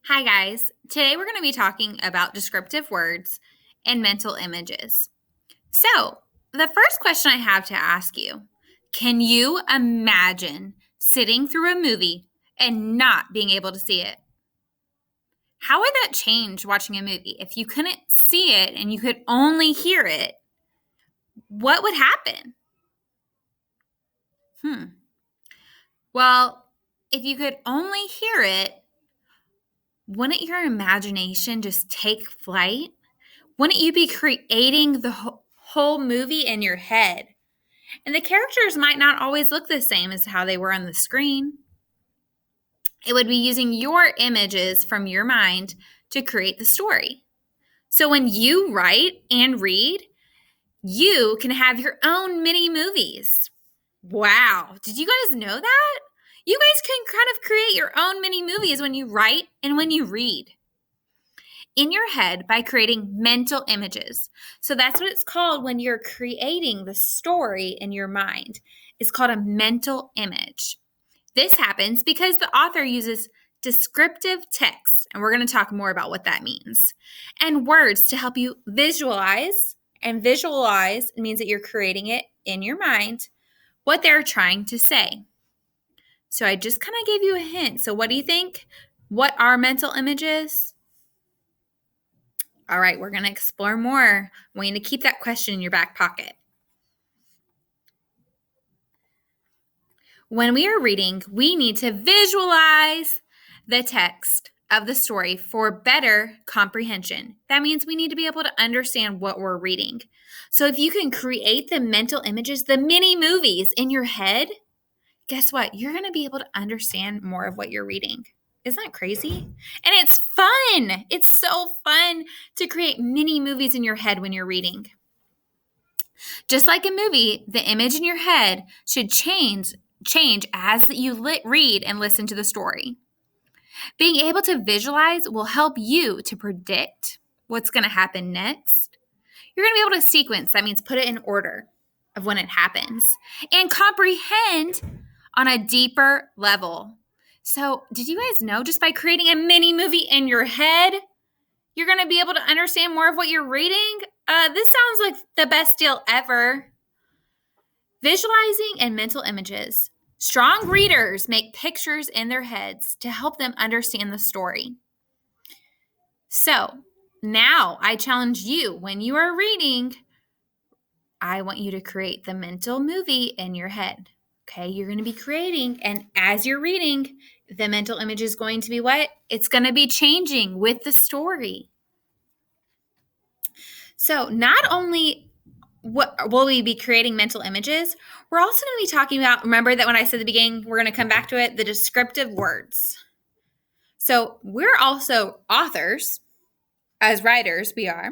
Hi, guys. Today we're going to be talking about descriptive words and mental images. So, the first question I have to ask you, can you imagine sitting through a movie and not being able to see it? How would that change watching a movie? If you couldn't see it and you could only hear it, what would happen? Well, if you could only hear it, wouldn't your imagination just take flight? Wouldn't you be creating the whole movie in your head? And the characters might not always look the same as how they were on the screen. It would be using your images from your mind to create the story. So when you write and read, you can have your own mini movies. Wow. Did you guys know that? You guys can kind of create your own mini movies when you write and when you read in your head by creating mental images. So that's what it's called when you're creating the story in your mind. It's called a mental image. This happens because the author uses descriptive text, and we're going to talk more about what that means, and words to help you visualize. And visualize means that you're creating it in your mind, what they're trying to say. So I just kind of gave you a hint. So what do you think? What are mental images? All right, we're going to explore more. I want you to keep that question in your back pocket. When we are reading, we need to visualize the text of the story for better comprehension. That means we need to be able to understand what we're reading. So if you can create the mental images, the mini movies in your head, guess what? You're going to be able to understand more of what you're reading. Isn't that crazy? And it's fun. It's so fun to create mini movies in your head when you're reading. Just like a movie, the image in your head should change as you read and listen to the story. Being able to visualize will help you to predict what's going to happen next. You're going to be able to sequence, that means put it in order of when it happens, and comprehend on a deeper level. So, did you guys know just by creating a mini movie in your head, you're going to be able to understand more of what you're reading? This sounds like the best deal ever. Visualizing and mental images. Strong readers make pictures in their heads to help them understand the story. So, now I challenge you, when you are reading, I want you to create the mental movie in your head. Okay, you're going to be creating, and as you're reading, the mental image is going to be what? It's going to be changing with the story. So, not only what will we be creating mental images, we're also going to be talking about, remember that when I said at the beginning, we're going to come back to it, the descriptive words. So, we're also authors, as writers, we are.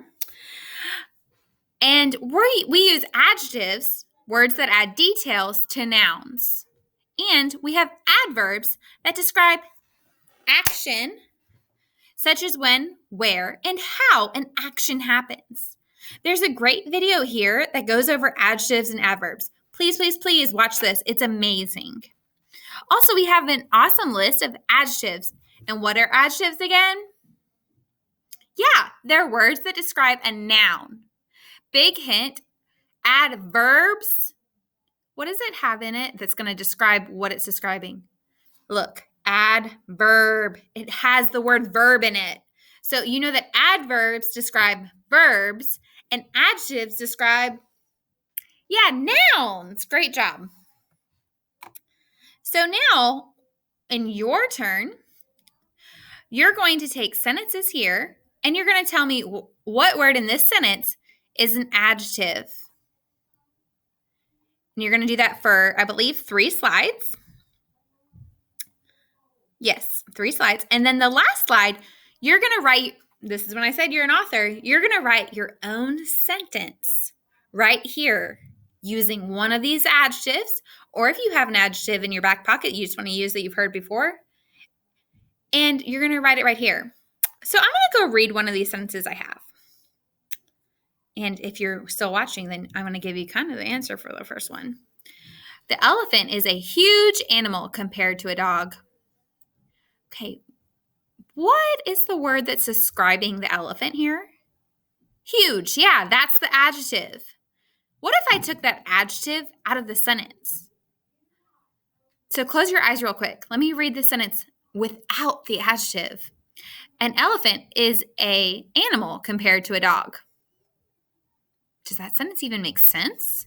And we use adjectives, words that add details to nouns. And we have adverbs that describe action, such as when, where, and how an action happens. There's a great video here that goes over adjectives and adverbs. Please, please, please watch this. It's amazing. Also, we have an awesome list of adjectives. And what are adjectives again? Yeah, they're words that describe a noun. Big hint, adverbs. What does it have in it that's going to describe what it's describing? Look, adverb. It has the word verb in it. So you know that adverbs describe verbs and adjectives describe, nouns. Great job. So now, in your turn, you're going to take sentences here and you're going to tell me what word in this sentence is an adjective. And you're going to do that for, I believe, 3 slides. Yes, 3 slides. And then the last slide, you're going to write, this is when I said you're an author, you're going to write your own sentence right here using one of these adjectives, or if you have an adjective in your back pocket you just want to use that you've heard before, and you're going to write it right here. So I'm going to go read one of these sentences I have. And if you're still watching, then I'm going to give you kind of the answer for the first one. The elephant is a huge animal compared to a dog. Okay, What is the word that's describing the elephant here? Huge. Yeah, that's the adjective. What if I took that adjective out of the sentence? So close your eyes real quick. Let me read the sentence without the adjective. An elephant is an animal compared to a dog. Does that sentence even make sense?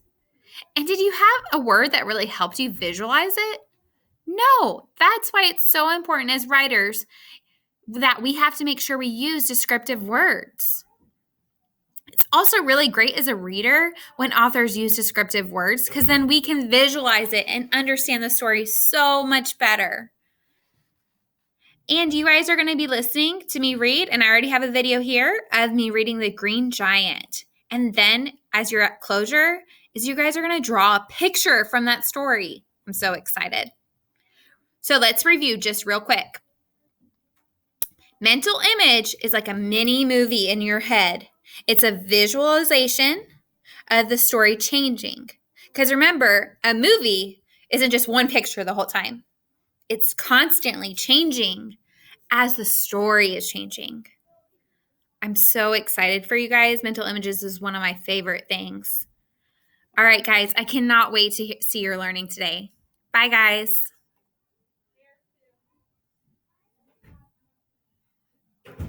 And did you have a word that really helped you visualize it? No, that's why it's so important as writers that we have to make sure we use descriptive words. It's also really great as a reader when authors use descriptive words because then we can visualize it and understand the story so much better. And you guys are going to be listening to me read, and I already have a video here of me reading The Green Giant. And then as you're at closure, is you guys are going to draw a picture from that story. I'm so excited. So let's review just real quick. Mental image is like a mini movie in your head. It's a visualization of the story changing. Because remember, a movie isn't just one picture the whole time. It's constantly changing as the story is changing. I'm so excited for you guys. Mental images is one of my favorite things. All right, guys, I cannot wait to see your learning today. Bye, guys.